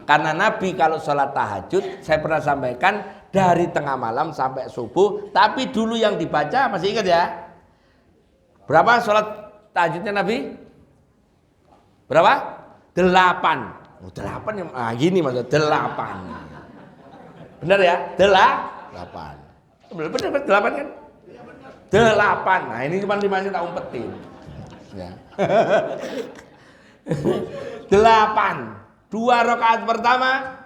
Karena Nabi kalau sholat tahajud, saya pernah sampaikan dari tengah malam sampai subuh. Tapi dulu yang dibaca masih ingat ya? Berapa sholat tahajudnya Nabi berapa? 8. Oh, 8 ya. Gini maksudnya 8. Benar ya? 8. Benar 8 kan? 8. Nah, ini cuma 5-nya tak umpetin. Ya. 8. 2 rakaat pertama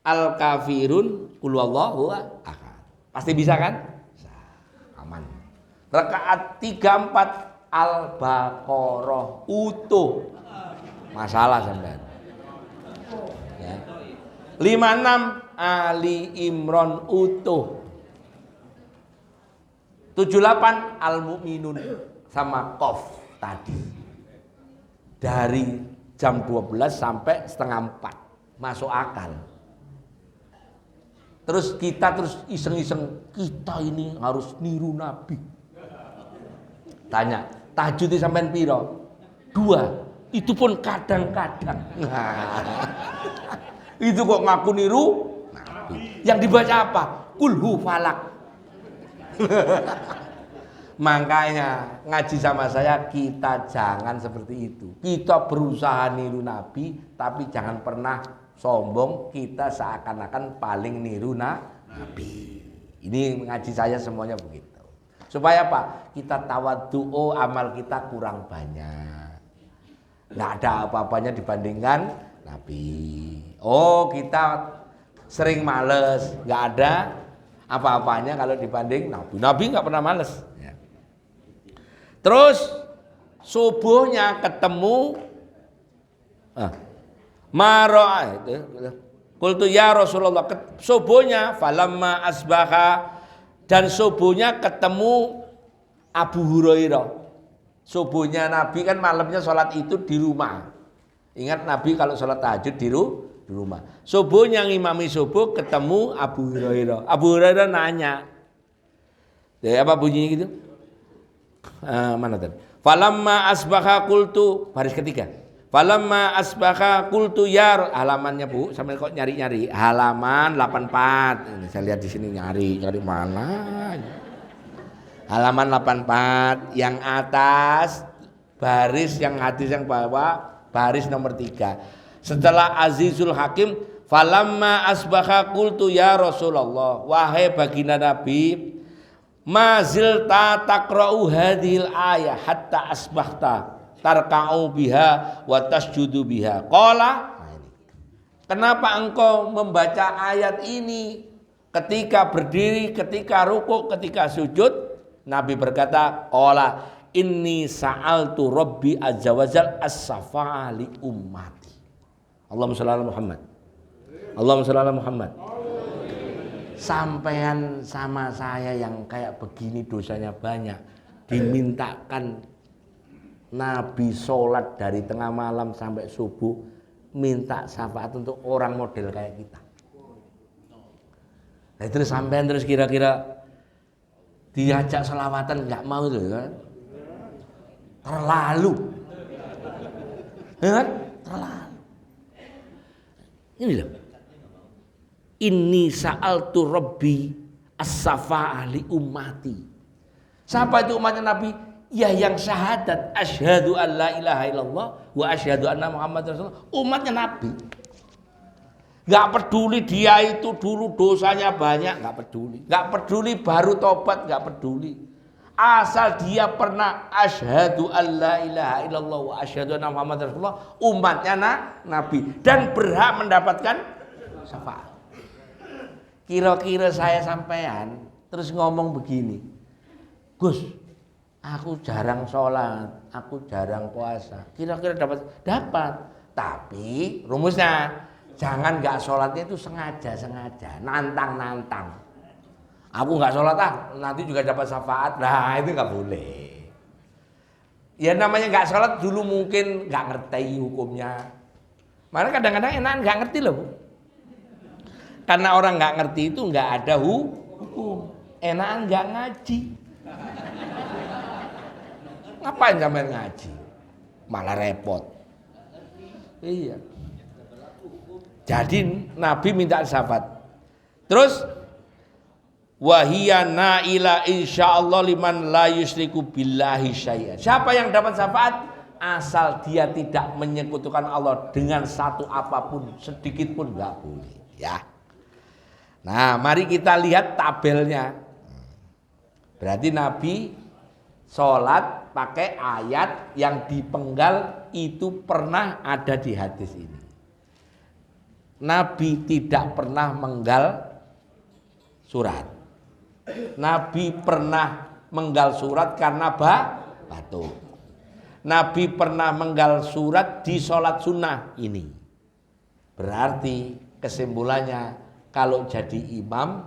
Al-Kafirun qul huwallahu ahad. Pasti bisa kan? Bisa. Aman. Rakaat 3 4 Al-Baqarah utuh. Masalah sampean. Ya. 5 6 Ali Imran utuh. 7 8 Al-Mu'minun sama Qaf tadi. Dari jam 12 sampai setengah 4. Masuk akal. Terus kita iseng-iseng, kita ini harus niru Nabi. Tanya, tahajud sampean piro? 2. Itu pun kadang-kadang. Itu kok ngaku niru Nabi. Yang dibaca apa? Kulhu falak. Makanya ngaji sama saya, kita jangan seperti itu. Kita berusaha niru Nabi, tapi jangan pernah sombong kita seakan-akan paling niru Nabi. Ini ngaji saya semuanya begitu. Supaya apa? Kita tawadhu, amal kita kurang banyak. Nggak ada apa-apanya dibandingkan Nabi. Oh, kita sering males, nggak ada apa-apanya kalau dibanding Nabi. Nabi nggak pernah males. Ya. Terus subuhnya ketemu Maro'a itu. Qultu ya Rasulullah, subuhnya falamma asbaha, dan subuhnya ketemu Abu Hurairah. Subuhnya Nabi kan malamnya sholat itu di rumah. Ingat Nabi kalau sholat tahajud di rumah. Subuhnya ngimami subuh ketemu Abu Hurairah. Abu Hurairah nanya. Ya, apa bunyinya gitu? Mana tadi? Falamma asbaha qultu, baris ketiga. Falamma asbaha qultu ya, halamannya Bu, sampai kok nyari-nyari. Halaman 84. Ini saya lihat di sini nyari mana. Halaman 84 yang atas baris, yang hadis yang bawah baris nomor 3. Setelah Azizul Hakim, falamma asbaha qultu ya Rasulullah, wahai baginda Nabi, mazilta taqra'u hadhil ayah hatta asbahta tarka'u biha wa tasjudu biha. Qala, kenapa engkau membaca ayat ini ketika berdiri, ketika rukuk, ketika sujud? Nabi berkata, qala inni sa'altu rabbi azza wajal as-safa'a li ummati. Allahumma shalli ala Muhammad. Allahumma shalli ala Muhammad. Sampean sama saya yang kayak begini dosanya banyak, dimintakan Nabi sholat dari tengah malam sampai subuh, minta syafaat untuk orang model kayak kita. Nah, terus sampean terus kira-kira diajak selawatan nggak mau tuh kan? Terlalu, ya kan? Terlalu. Ini loh. Inni sa'altu rabbi as-safa'a li ummati. Siapa itu umatnya Nabi? Ya yang syahadat asyhadu an la ilaha illallah wa asyhadu anna Muhammad Rasulullah. Umatnya Nabi. Gak peduli dia itu dulu dosanya banyak, gak peduli. Gak peduli baru tobat, gak peduli. Asal dia pernah asyhadu an la ilaha illallah wa asyhadu anna Muhammad Rasulullah, umatnya Nabi, dan berhak mendapatkan syafaat. Kira-kira saya sampean terus ngomong begini, Gus, aku jarang sholat, aku jarang puasa. Kira-kira dapat? Tapi rumusnya jangan nggak sholatnya itu sengaja, nantang. Aku nggak sholat nanti juga dapat syafaat. Nah itu nggak boleh. Ya namanya nggak sholat dulu mungkin nggak ngerti hukumnya. Makanya kadang-kadang enak nggak ngerti loh. Karena orang nggak ngerti itu nggak ada hukum. Enakan nggak ngaji. Ngapain sampai ngaji? Malah repot. Iya. Jadi Nabi minta syafaat. Terus Wahia naila insyaallah liman la yusyriku billahi syai'an. Siapa yang dapat syafaat asal dia tidak menyekutukan Allah dengan satu apapun, sedikit pun enggak boleh, ya. Nah, mari kita lihat tabelnya. Berarti Nabi sholat pakai ayat yang dipenggal itu pernah ada di hadis ini. Nabi tidak pernah menggal surat. Nabi pernah menggal surat karena batuk. Nabi pernah menggal surat di sholat sunnah ini. Berarti kesimpulannya kalau jadi imam,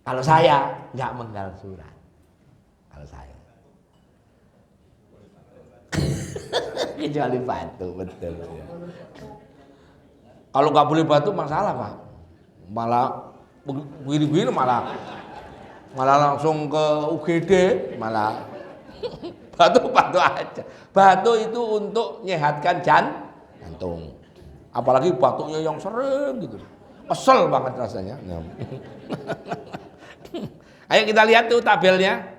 kalau saya nggak menggal surat. Kalau saya kecuali batu, betul ya. Kalau nggak boleh batu masalah Pak, malah begini malah langsung ke UGD, malah batu aja. Batu itu untuk nyehatkan jantung, apalagi batuknya yang sering gitu, kesel banget rasanya. Ayo kita lihat tuh tabelnya.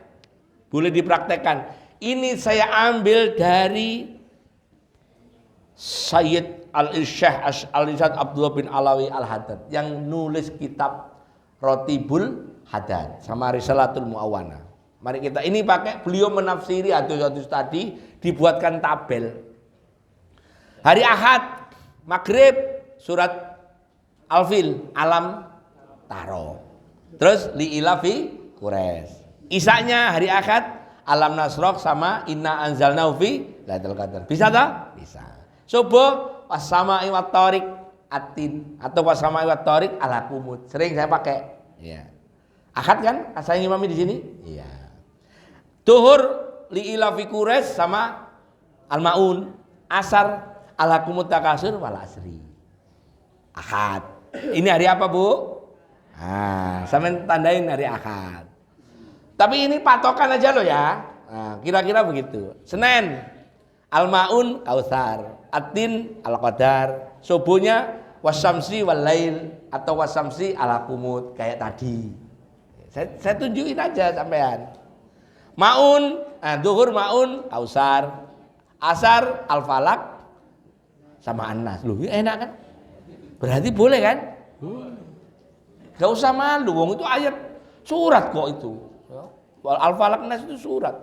Boleh dipraktekkan. Ini saya ambil dari Sayyid Al-Irsyah Al-Irsyad Abdullah bin Alawi Al-Haddad yang nulis kitab Rotibul Haddad sama Risalatul Mu'awana. Mari kita ini pakai beliau menafsiri hadis-hadis tadi, dibuatkan tabel. Hari Ahad Maghrib surat Al-Fil Alam Taro. Terus li'ilafi Quraisy. Isanya hari Ahad Alam Nasrok sama Inna Anzalnahu fi Lailatul Qadar. Bisa tak? Bisa. Subuh was-sama'i wat-thariq atin atau was-sama'i wat-thariq ala kumut. Sering saya pakai. Iya. Ahad kan? Saya ngimami di sini? Iya. Duhur li'ilafi Quraisy sama Al-Maun. Asar ala kumut takasur wal asri. Ahad. Ini hari apa, Bu? Sampai tandain hari Ahad. Tapi ini patokan aja loh ya. Nah, kira-kira begitu. Senin Al-Maun Kautsar, Atin Al-Qadar, subuhnya wasyamsi wal lail atau wasyamsi ala kumut kayak tadi. Saya tunjukin aja sampean. Maun, duhur Maun Kautsar, asar Al-Falak sama An-Nas. Loh, enak kan? Berarti boleh kan? Gak usah malu, wong itu ayat surat kok itu. Al-Falaq Nas itu surat.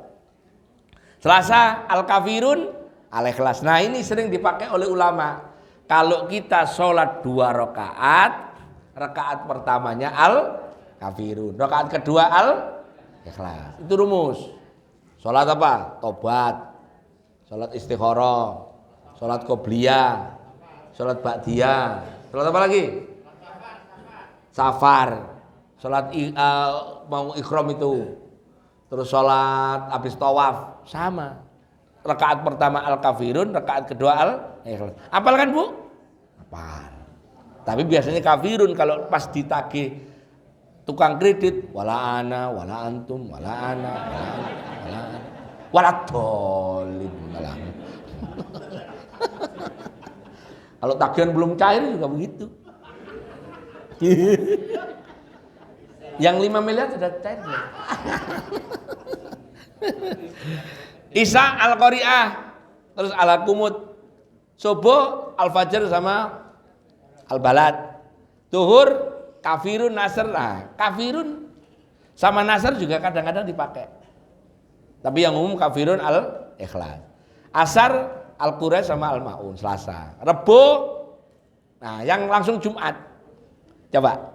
Selasa Al-Kafirun Al-Ikhlas. Nah ini sering dipakai oleh ulama. Kalau kita sholat 2 rakaat, rakaat pertamanya Al-Kafirun, rakaat kedua Al-Ikhlas. Itu rumus. Sholat apa? Tobat, sholat istikharah, sholat qobliyah, sholat ba'diyah, sholat apa lagi? Safar, sholat mau ikhram itu. Terus sholat habis tawaf sama. Rakaat pertama Al-Kafirun, rakaat kedua Al-Ikhlas. Apal kan Bu? Apal. Tapi biasanya kafirun kalau pas ditagih tukang kredit, wala ana, wala antum, wala ana, wala dolin. Kalau tagihan belum cair juga begitu. Yang 5 miliar sudah cair. Isya Al-Qari'ah, terus Al-Qumut, subuh Al-Fajr sama Al-Balad, duhur Kafirun Nasr. Nah, Kafirun sama Nasr juga kadang-kadang dipakai. Tapi yang umum Kafirun Al-Ikhlas. Asar Al-Quraisy sama Al-Maun Selasa. Rebo, nah yang langsung Jumat. Coba.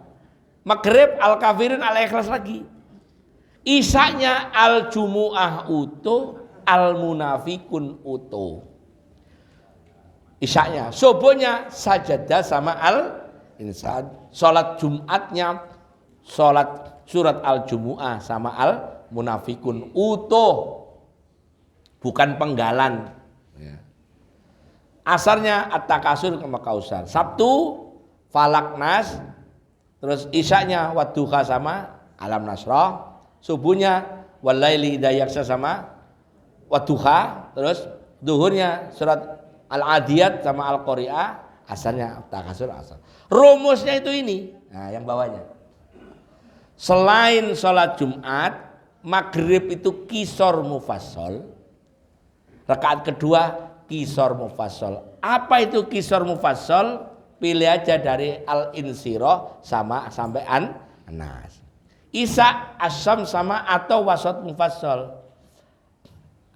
Maghrib Al-Kafirun Al-Ikhlas lagi. Isanya Al-Jumu'ah utuh, Al-Munafikun utuh. Isanya, subuhnya Sajadah sama Al-Insan. Salat Jumatnya salat surat Al-Jumu'ah sama Al-Munafikun utuh. Bukan penggalan. Asarnya At-Takasur sama Kautsar. Sabtu Falak Nas. Terus isyanya Wadduha sama Alam Nasrah. Subuhnya Walaili idza yaghsha sama Wadduha. Terus duhurnya surat Al-Adiyat sama Al-Qari'ah. Asarnya At-Takasur asar. Rumusnya itu ini. Nah, yang bawahnya. Selain sholat Jumat, maghrib itu qisor mufassal. Rakaat kedua qisor mufassal. Apa itu qisor mufassal? Pilih aja dari al-insirah sama sampai an-nas. Isya, asyam sama atau wasat mufassal.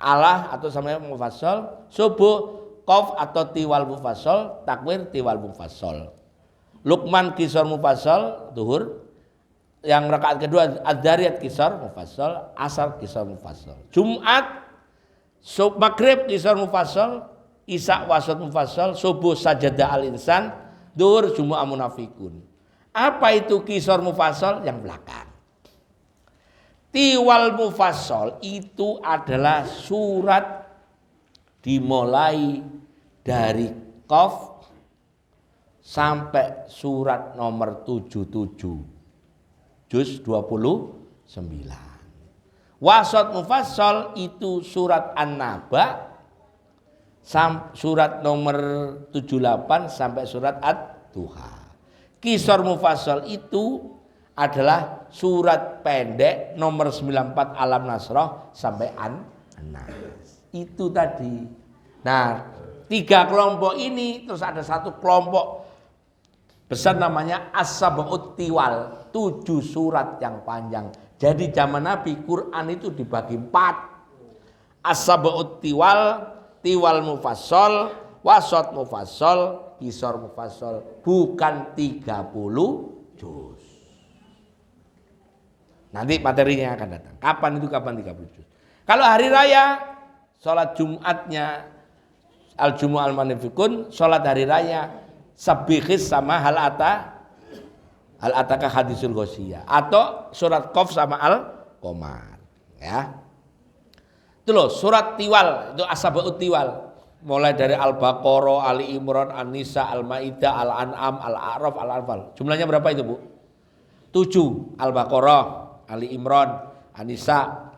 Allah atau sama mufassal. Subuh qaf atau tiwal mufassal. Takwir tiwal mufassal. Luqman qisor mufassal, duhur. Yang rakaat kedua ad-dariyat qisor mufassal, asar qisor mufassal. Jumat maghrib qisor mufassal, isya wasat mufassal, subuh sajadah al-insan, duhur jumu'ah munafikun. Apa itu qisor mufassal? Yang belakang. Tiwal mufassal itu adalah surat dimulai dari Qaf sampai surat nomor 77 juz 29. Wasat mufassal itu surat An-Naba surat nomor 78 sampai surat Ad-Duha. Qisor mufassal itu adalah surat pendek nomor 94 Alam Nasrah sampai An-Nas. Itu tadi. Nah, 3 kelompok ini terus ada satu kelompok besar namanya As-Sab'ut Tiwal, 7 surat yang panjang. Jadi zaman Nabi Quran itu dibagi 4. As-Sab'ut Tiwal, Tiwal mufassal, Wasat mufassal, Qisor mufassal, bukan 30 juz. Nanti materinya akan datang. Kapan itu? Kapan 30 juz? Kalau hari raya, sholat Jumatnya al-Jumu'ah al-Manifikun, sholat hari raya Sabihis sama hal ataka hadisul ghosyiyah atau surat Qaf sama al-Qamar, ya. Itu loh surat Tiwal, itu As-Sab'ut Tiwal. Mulai dari Al-Baqarah, Ali Imran, An-Nisa, Al-Maidah, Al-An'am, Al-A'raf, Al-Anfal. Jumlahnya berapa itu, Bu? 7. Al-Baqarah, Ali Imran, An-Nisa,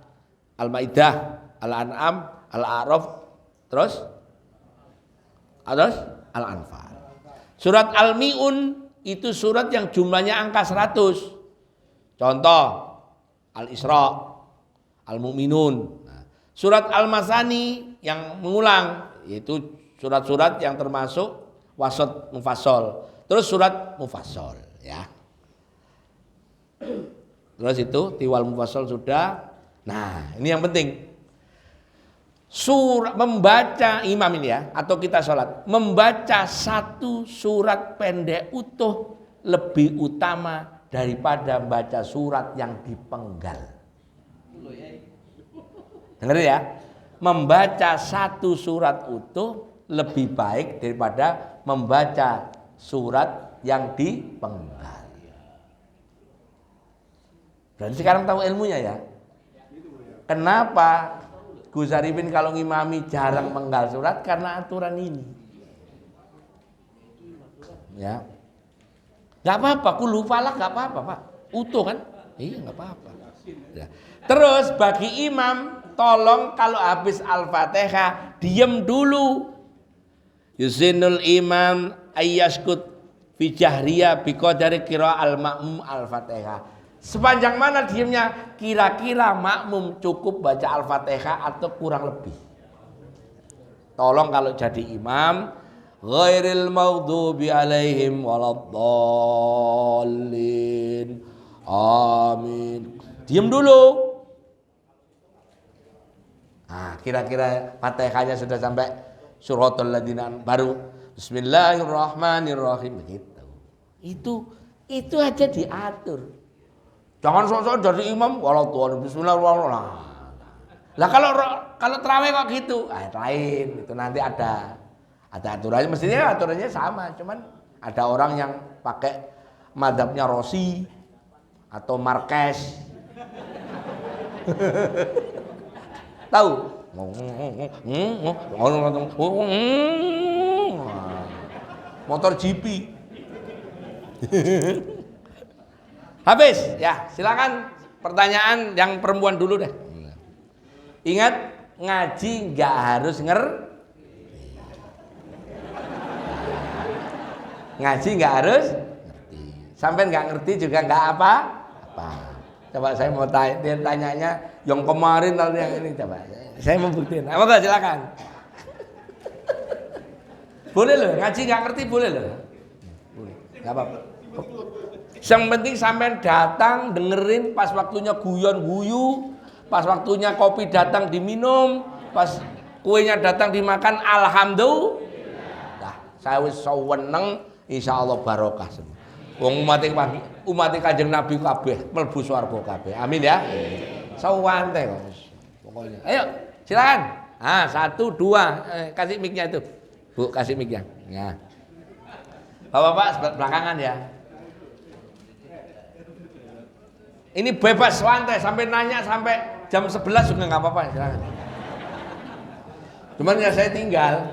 Al-Maidah, Al-An'am, Al-A'raf, terus Al-Anfal. Surat Al-Mi'un itu surat yang jumlahnya angka 100. Contoh Al-Isra, Al-Mu'minun. Nah, surat Al-Masani yang mengulang yaitu surat-surat yang termasuk wasat mufassal. Terus surat mufassal, ya. Terus itu tiwal mufassal sudah. Nah, ini yang penting. Surat membaca imam ini ya, atau kita sholat, membaca satu surat pendek utuh lebih utama daripada membaca surat yang dipenggal. Dengar ya, membaca satu surat utuh lebih baik daripada membaca surat yang dipenggal. Berarti sekarang tahu ilmunya ya. Kenapa Gus Arifin kalau ngimami jarang menggal surat? Karena aturan ini. Ya, nggak apa-apa. Kul falak nggak apa-apa, Pak. Utuh kan? Iya, nggak apa-apa. Ya. Terus bagi imam, tolong kalau habis Al-Fatihah diem dulu. Yusinul imam ayyaskut fi jahriyah biqadari qira al-ma'mum Al-Fatihah. Sepanjang mana diamnya? Kira-kira makmum cukup baca Al-Fatihah atau kurang lebih. Tolong kalau jadi imam, ghairil maghdubi alaihim waladdallin. Amin. Diam dulu. Nah, kira-kira Fatihahnya sudah sampai suratul ladzina baru Bismillahirrahmanirrahim begitu. Itu aja diatur. Jangan sok-sok dari imam walau Tuhan bismillahirrahmanirrahim. Lah kalau tarawih kok gitu? Lain, itu nanti ada aturannya, mestinya aturannya sama, cuman ada orang yang pakai madzhabnya Rosi atau Marquez. Tahu? Motor GP. Habis ya, silakan pertanyaan yang perempuan dulu deh. Ingat, ngaji nggak harus ngaji nggak harus ngerti. Sampai nggak ngerti juga nggak apa-apa. Coba saya mau tanyanya yang kemarin atau yang ini coba. Saya mau buktiin. Apa enggak silakan. Boleh loh, ngaji nggak ngerti boleh loh. Boleh. Enggak apa-apa. Yang penting sampean datang dengerin pas waktunya guyon guyu, pas waktunya kopi datang diminum, pas kuenya datang dimakan alhamdulillah. Nah, saya wis seneng insyaallah barokah semua. Wong umat Kanjeng Nabi kabeh mlebu swarga kabeh. Amin ya. Sawante kok. Pokoknya. Ayo, silakan. Ah, 1 2 kasih mic-nya itu. Bu, kasih mic-nya. Ya. Bapak-bapak belakangan ya. Ini bebas santai sampai nanya sampai jam 11 juga nggak apa-apa, silakan. Cuman ya saya tinggal.